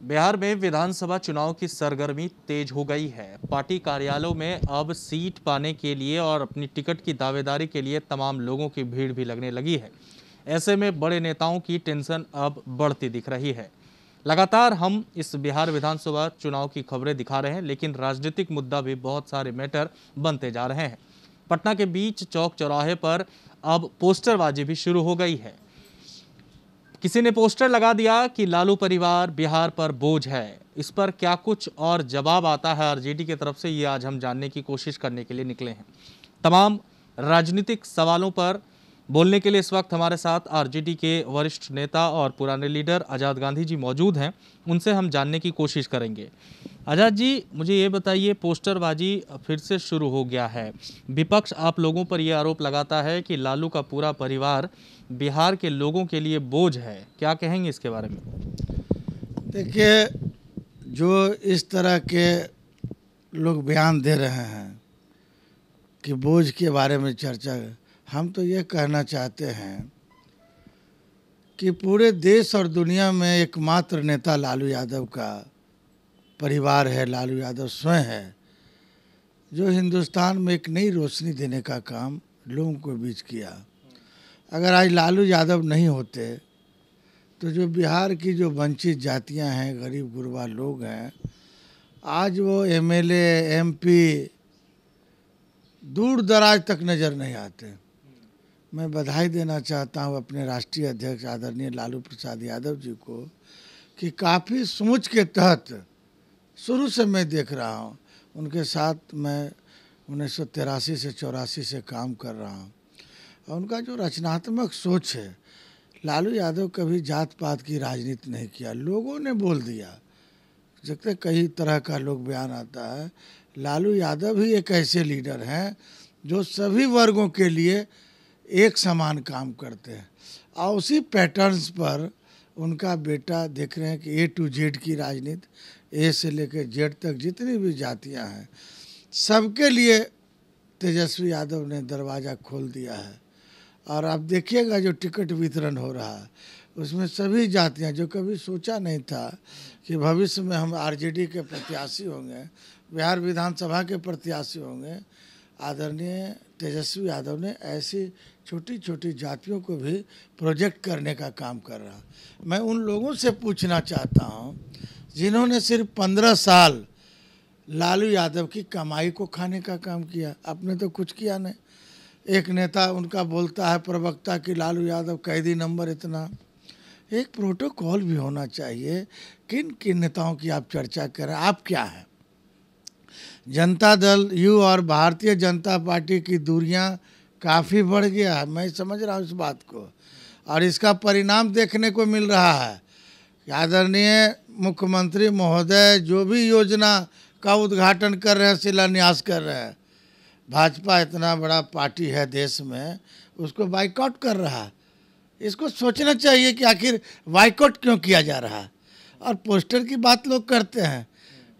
बिहार में विधानसभा चुनाव की सरगर्मी तेज हो गई है। पार्टी कार्यालयों में अब सीट पाने के लिए और अपनी टिकट की दावेदारी के लिए तमाम लोगों की भीड़ भी लगने लगी है। ऐसे में बड़े नेताओं की टेंशन अब बढ़ती दिख रही है। लगातार हम इस बिहार विधानसभा चुनाव की खबरें दिखा रहे हैं, लेकिन राजनीतिक मुद्दा भी बहुत सारे मैटर बनते जा रहे हैं। पटना के बीच चौक चौराहे पर अब पोस्टरबाजी भी शुरू हो गई है। किसी ने पोस्टर लगा दिया कि लालू परिवार बिहार पर बोझ है। इस पर क्या कुछ और जवाब आता है आरजेडी की तरफ से, ये आज हम जानने की कोशिश करने के लिए निकले हैं। तमाम राजनीतिक सवालों पर बोलने के लिए इस वक्त हमारे साथ आरजेडी के वरिष्ठ नेता और पुराने लीडर आज़ाद गांधी जी मौजूद हैं। उनसे हम जानने की कोशिश करेंगे। आज़ाद जी, मुझे ये बताइए, पोस्टरबाजी फिर से शुरू हो गया है। विपक्ष आप लोगों पर यह आरोप लगाता है कि लालू का पूरा परिवार बिहार के लोगों के लिए बोझ है। क्या कहेंगे इसके बारे में? देखिए, जो इस तरह के लोग बयान दे रहे हैं कि बोझ के बारे में चर्चा, हम तो ये कहना चाहते हैं कि पूरे देश और दुनिया में एकमात्र नेता लालू यादव का परिवार है, लालू यादव स्वयं है, जो हिंदुस्तान में एक नई रोशनी देने का काम लोगों को बीच किया। अगर आज लालू यादव नहीं होते तो जो बिहार की जो वंचित जातियां हैं, गरीब गुरबा लोग हैं, आज वो एमएलए एमपी दूर दराज तक नज़र नहीं आते। मैं बधाई देना चाहता हूँ अपने राष्ट्रीय अध्यक्ष आदरणीय लालू प्रसाद यादव जी को कि काफ़ी सोच के तहत शुरू से मैं देख रहा हूँ, उनके साथ मैं 1983 से 84 से काम कर रहा हूँ, और उनका जो रचनात्मक सोच है। लालू यादव कभी जात पात की राजनीति नहीं किया, लोगों ने बोल दिया। जैसे कई तरह का लोग बयान आता है, लालू यादव ही एक ऐसे लीडर हैं जो सभी वर्गों के लिए एक समान काम करते हैं, और उसी पैटर्न्स पर उनका बेटा देख रहे हैं कि ए टू जेड की राजनीति, ए से लेकर जेड तक जितनी भी जातियां हैं सबके लिए तेजस्वी यादव ने दरवाज़ा खोल दिया है। और आप देखिएगा जो टिकट वितरण हो रहा है उसमें सभी जातियां, जो कभी सोचा नहीं था कि भविष्य में हम आरजेडी के प्रत्याशी होंगे, बिहार विधानसभा के प्रत्याशी होंगे, आदरणीय तेजस्वी यादव ने ऐसी छोटी छोटी जातियों को भी प्रोजेक्ट करने का काम कर रहा। मैं उन लोगों से पूछना चाहता हूं जिन्होंने सिर्फ 15 साल लालू यादव की कमाई को खाने का काम किया। आपने तो कुछ किया नहीं। एक नेता उनका बोलता है प्रवक्ता कि लालू यादव कैदी नंबर इतना। एक प्रोटोकॉल भी होना चाहिए। किन किन नेताओं की आप चर्चा कर रहे हैं? आप क्या हैं? जनता दल यू और भारतीय जनता पार्टी की दूरियां काफ़ी बढ़ गया है, मैं समझ रहा हूँ इस बात को, और इसका परिणाम देखने को मिल रहा है। आदरणीय मुख्यमंत्री महोदय जो भी योजना का उद्घाटन कर रहे हैं, शिलान्यास कर रहे हैं, भाजपा इतना बड़ा पार्टी है देश में, उसको बाइकआउट कर रहा है। इसको सोचना चाहिए कि आखिर बाइकआउट क्यों किया जा रहा है। और पोस्टर की बात लोग करते हैं,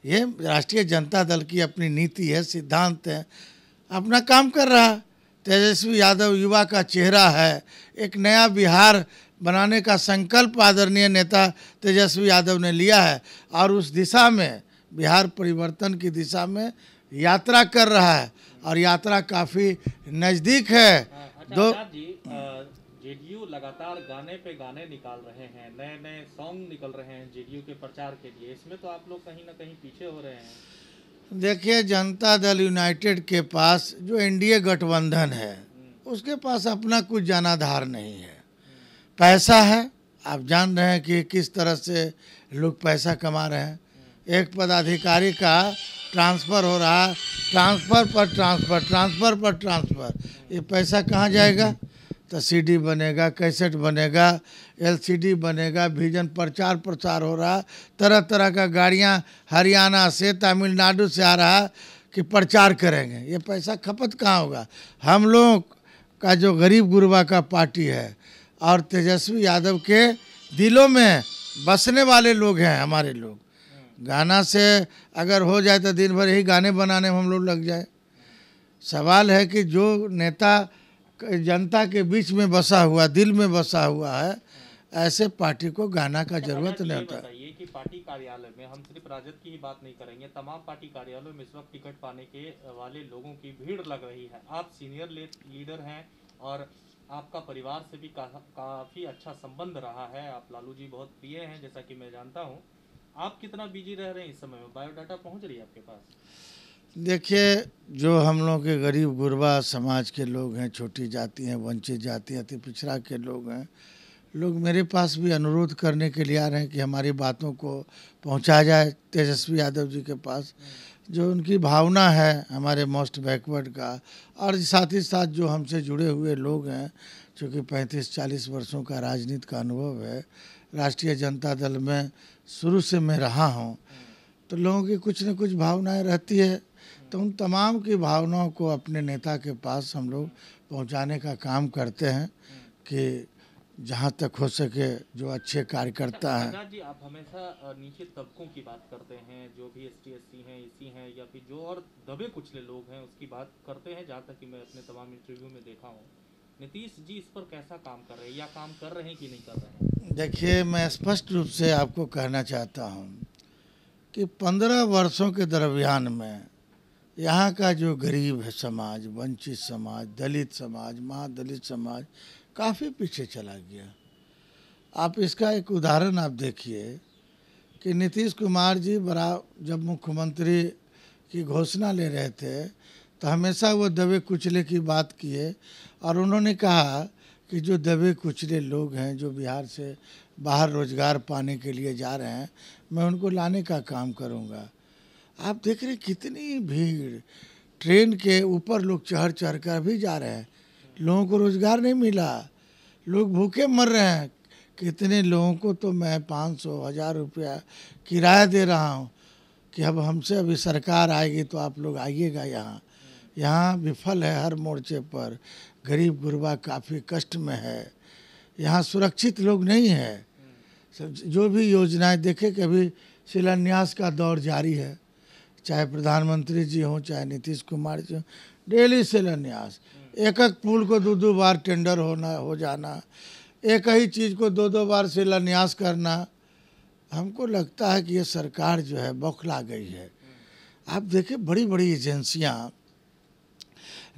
ये राष्ट्रीय जनता दल की अपनी नीति है, सिद्धांत है, अपना काम कर रहा है। तेजस्वी यादव युवा का चेहरा है, एक नया बिहार बनाने का संकल्प आदरणीय नेता तेजस्वी यादव ने लिया है, और उस दिशा में, बिहार परिवर्तन की दिशा में यात्रा कर रहा है, और यात्रा काफ़ी नज़दीक है। जेडीयू लगातार गाने पे गाने निकाल रहे हैं, नए नए सॉन्ग निकल रहे हैं जेडीयू के प्रचार के लिए, इसमें तो आप लोग कहीं ना कहीं पीछे हो रहे हैं। देखिए, जनता दल यूनाइटेड के पास जो एनडीए गठबंधन है उसके पास अपना कुछ जनाधार नहीं है। पैसा है, आप जान रहे हैं कि किस तरह से लोग पैसा कमा रहे हैं। एक पदाधिकारी का ट्रांसफ़र हो रहा, ट्रांसफ़र पर ट्रांसफ़र, ट्रांसफ़र पर ट्रांसफ़र, ये पैसा कहाँ जाएगा? तो सीडी बनेगा, कैसेट बनेगा, एलसीडी बनेगा, विजन प्रचार प्रसार हो रहा, तरह तरह का गाड़ियाँ हरियाणा से तमिलनाडु से आ रहा कि प्रचार करेंगे। ये पैसा खपत कहाँ होगा? हम लोग का जो गरीब गुरबा का पार्टी है और तेजस्वी यादव के दिलों में बसने वाले लोग हैं हमारे लोग। गाना से अगर हो जाए तो दिन भर यही गाने बनाने में हम लोग लग जाए। सवाल है कि जो नेता जनता के बीच में बसा हुआ, दिल में बसा हुआ है, ऐसे पार्टी को गाना का जरूरत नहीं होता। बताइए कि पार्टी कार्यालय में, हम सिर्फ राजद की ही बात नहीं करेंगे, तमाम पार्टी कार्यालयों में इस वक्त टिकट पाने के वाले लोगों की भीड़ लग रही है। आप सीनियर लीडर हैं और आपका परिवार से भी काफ़ी अच्छा संबंध रहा है, आप लालू जी बहुत प्रिय हैं जैसा कि मैं जानता हूं। आप कितना बिजी रह रहे हैं इस समय में? बायोडाटा पहुंच रही है आपके पास? देखिए, जो हम लोग के गरीब गुरबा समाज के लोग हैं, छोटी जाति हैं, वंचित जाति, अति पिछड़ा के लोग हैं, लोग मेरे पास भी अनुरोध करने के लिए आ रहे हैं कि हमारी बातों को पहुंचाया जाए तेजस्वी यादव जी के पास। जो उनकी भावना है हमारे मोस्ट बैकवर्ड का, और साथ ही साथ जो हमसे जुड़े हुए लोग हैं, चूँकि 35-40 वर्षों का राजनीति का अनुभव है, राष्ट्रीय जनता दल में शुरू से मैं रहा हूँ, तो लोगों की कुछ न कुछ भावनाएं रहती है। तो उन तमाम की भावनाओं को अपने नेता के पास हम लोग पहुंचाने का काम करते हैं कि जहां तक हो सके जो अच्छे कार्यकर्ता हैं। आजाद जी, आप हमेशा नीचे तबकों की बात करते हैं, जो भी ST SC हैं, EC हैं, या फिर जो और दबे कुचले लोग हैं उसकी बात करते हैं। जहाँ तक कि मैं अपने तमाम इंटरव्यू में देखा हूँ, नीतीश जी इस पर कैसा काम कर रहे हैं, या काम कर रहे हैं कि नहीं कर रहे हैं? देखिए, मैं स्पष्ट रूप से आपको कहना चाहता हूँ कि 15 वर्षों के दरमियान में यहाँ का जो गरीब है समाज, वंचित समाज, दलित समाज, महादलित समाज काफ़ी पीछे चला गया। आप इसका एक उदाहरण आप देखिए कि नीतीश कुमार जी जब मुख्यमंत्री की घोषणा ले रहे थे तो हमेशा वो दबे कुचले की बात किए, और उन्होंने कहा कि जो दबे कुचले लोग हैं, जो बिहार से बाहर रोजगार पाने के लिए जा रहे हैं, मैं उनको लाने का काम करूँगा। आप देख रहे कितनी भीड़, ट्रेन के ऊपर लोग चढ़ चढ़ कर भी जा रहे हैं, लोगों को रोज़गार नहीं मिला, लोग भूखे मर रहे हैं। कितने लोगों को तो मैं 500-1000 रुपया किराया दे रहा हूँ कि अब हमसे अभी सरकार आएगी तो आप लोग आइएगा यहाँ। यहाँ विफल है हर मोर्चे पर, गरीब गुरबा काफ़ी कष्ट में है, यहाँ सुरक्षित लोग नहीं है। जो भी योजनाएं देखे कि अभी शिलान्यास का दौर जारी है, चाहे प्रधानमंत्री जी हों चाहे नीतीश कुमार जी हों, डेली शिलान्यास, एक पुल को 2 बार टेंडर हो जाना, एक ही चीज़ को 2 बार शिलान्यास करना। हमको लगता है कि ये सरकार जो है बौखला गई है। आप देखिए, बड़ी बड़ी एजेंसियां,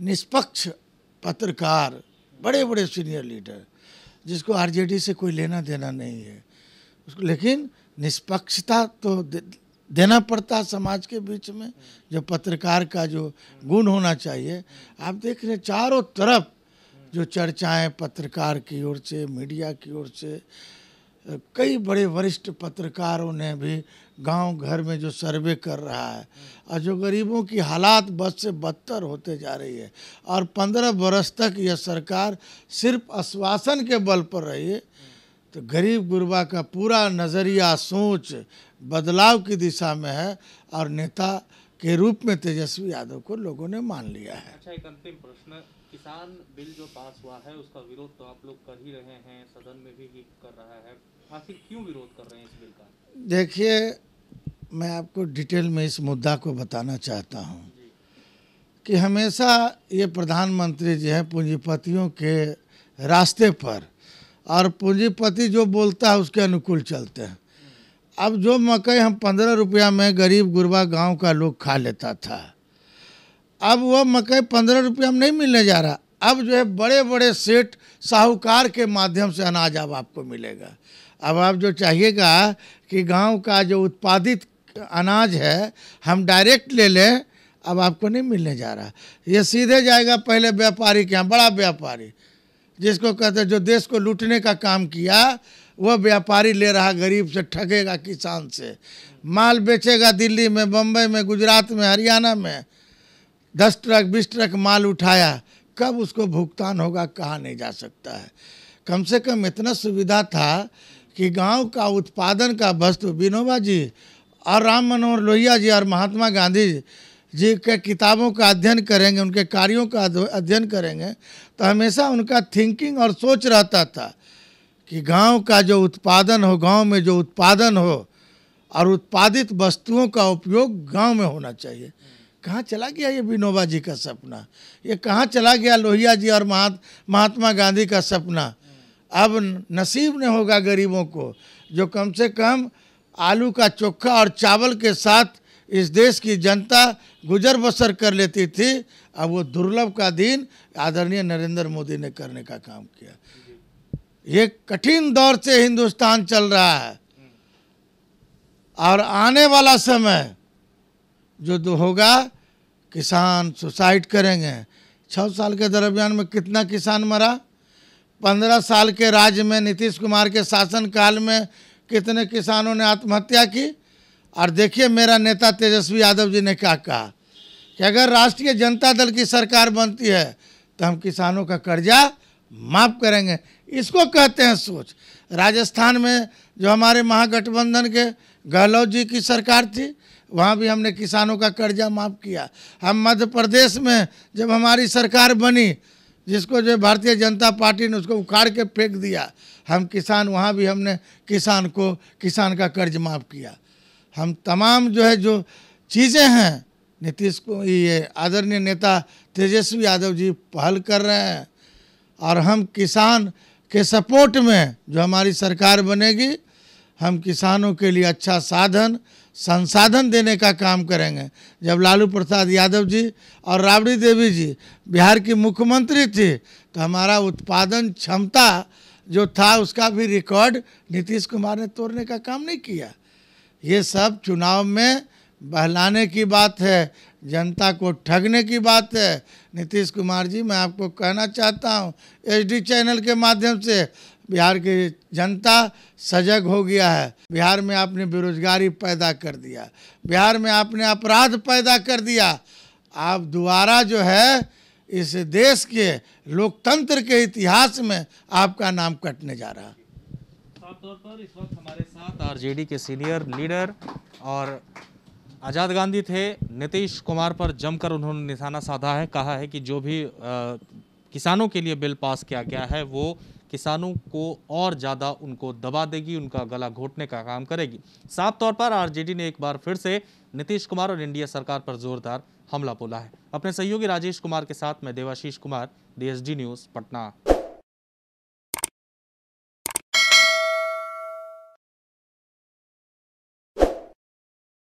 निष्पक्ष पत्रकार, बड़े बड़े सीनियर लीडर, जिसको RJD से कोई लेना देना नहीं है उसको, लेकिन निष्पक्षता तो देना पड़ता समाज के बीच में, जो पत्रकार का जो गुण होना चाहिए। आप देख रहे चारों तरफ जो चर्चाएं पत्रकार की ओर से, मीडिया की ओर से, कई बड़े वरिष्ठ पत्रकारों ने भी गांव घर में जो सर्वे कर रहा है, और जो गरीबों की हालात बद से बदतर होते जा रही है, और 15 बरस तक यह सरकार सिर्फ आश्वासन के बल पर रही है, तो गरीब गुरबा का पूरा नज़रिया, सोच बदलाव की दिशा में है, और नेता के रूप में तेजस्वी यादव को लोगों ने मान लिया है। अच्छा, एक अंतिम प्रश्न, किसान बिल जो पास हुआ है उसका विरोध तो आप लोग कर ही रहे हैं, सदन में भी कर रहा है, आखिर क्यों विरोध कर रहे हैं इस बिल का? देखिए, मैं आपको डिटेल में इस मुद्दा को बताना चाहता हूँ कि हमेशा ये प्रधानमंत्री जी हैं पूंजीपतियों के रास्ते पर, और पूंजीपति जो बोलता है उसके अनुकूल चलते हैं। अब जो मकई हम 15 रुपया में गरीब गुरबा गांव का लोग खा लेता था, अब वो मकई 15 रुपया में नहीं मिलने जा रहा। अब जो है बड़े बड़े सेठ साहूकार के माध्यम से अनाज अब आपको मिलेगा। अब आप जो चाहिएगा कि गांव का जो उत्पादित अनाज है हम डायरेक्ट ले लें, अब आपको नहीं मिलने जा रहा। ये सीधे जाएगा पहले व्यापारी के यहाँ, बड़ा व्यापारी जिसको कहते हैं जो देश को लूटने का काम किया, वह व्यापारी ले रहा, गरीब से ठगेगा, किसान से माल बेचेगा, दिल्ली में, बम्बई में, गुजरात में, हरियाणा में 10 ट्रक 20 ट्रक माल उठाया, कब उसको भुगतान होगा कहा नहीं जा सकता है। कम से कम इतना सुविधा था कि गांव का उत्पादन का वस्तु विनोबा जी और राम मनोहर लोहिया जी और महात्मा गांधी जी के किताबों का अध्ययन करेंगे, उनके कार्यों का अध्ययन करेंगे, तो हमेशा उनका थिंकिंग और सोच रहता था कि गांव का जो उत्पादन हो, गांव में जो उत्पादन हो और उत्पादित वस्तुओं का उपयोग गांव में होना चाहिए। कहाँ चला गया ये विनोबा जी का सपना? ये कहाँ चला गया लोहिया जी और महात्मा गांधी का सपना? अब नसीब नहीं होगा गरीबों को जो कम से कम आलू का चोखा और चावल के साथ इस देश की जनता गुजर बसर कर लेती थी। अब वो दुर्लभ का दिन आदरणीय नरेंद्र मोदी ने करने का काम किया। ये कठिन दौर से हिंदुस्तान चल रहा है और आने वाला समय जो होगा, किसान सुसाइड करेंगे। 6 साल के दरमियान में कितना किसान मरा? 15 साल के राज्य में नीतीश कुमार के शासनकाल में कितने किसानों ने आत्महत्या की? और देखिए मेरा नेता तेजस्वी यादव जी ने क्या कहा कि अगर राष्ट्रीय जनता दल की सरकार बनती है तो हम किसानों का कर्जा माफ़ करेंगे। इसको कहते हैं सोच। राजस्थान में जो हमारे महागठबंधन के गहलोत जी की सरकार थी, वहाँ भी हमने किसानों का कर्जा माफ़ किया। हम मध्य प्रदेश में जब हमारी सरकार बनी, जिसको जो भारतीय जनता पार्टी ने उसको उखाड़ के फेंक दिया, हम किसान, वहाँ भी हमने किसान का कर्ज माफ़ किया। हम तमाम जो चीज़ें हैं, नीतीश को ये आदरणीय नेता तेजस्वी यादव जी पहल कर रहे हैं और हम किसान के सपोर्ट में जो हमारी सरकार बनेगी, हम किसानों के लिए अच्छा संसाधन देने का काम करेंगे। जब लालू प्रसाद यादव जी और राबड़ी देवी जी बिहार की मुख्यमंत्री थी तो हमारा उत्पादन क्षमता जो था उसका भी रिकॉर्ड नीतीश कुमार ने तोड़ने का काम नहीं किया। ये सब चुनाव में बहलाने की बात है, जनता को ठगने की बात है। नीतीश कुमार जी, मैं आपको कहना चाहता हूँ HD चैनल के माध्यम से, बिहार की जनता सजग हो गया है। बिहार में आपने बेरोजगारी पैदा कर दिया, बिहार में आपने अपराध पैदा कर दिया। आप दोबारा जो है इस देश के लोकतंत्र के इतिहास में आपका नाम कटने जा रहा है। साफ तौर पर इस वक्त हमारे साथ RJD के सीनियर लीडर और आज़ाद गांधी थे। नीतीश कुमार पर जमकर उन्होंने निशाना साधा है, कहा है कि जो भी किसानों के लिए बिल पास किया गया है वो किसानों को और ज़्यादा उनको दबा देगी, उनका गला घोटने का काम करेगी। साफ तौर पर RJD ने एक बार फिर से नीतीश कुमार और एनडीए सरकार पर जोरदार हमला बोला है। अपने सहयोगी राजेश कुमार के साथ मैं देवाशीष कुमार, DSD न्यूज़, पटना।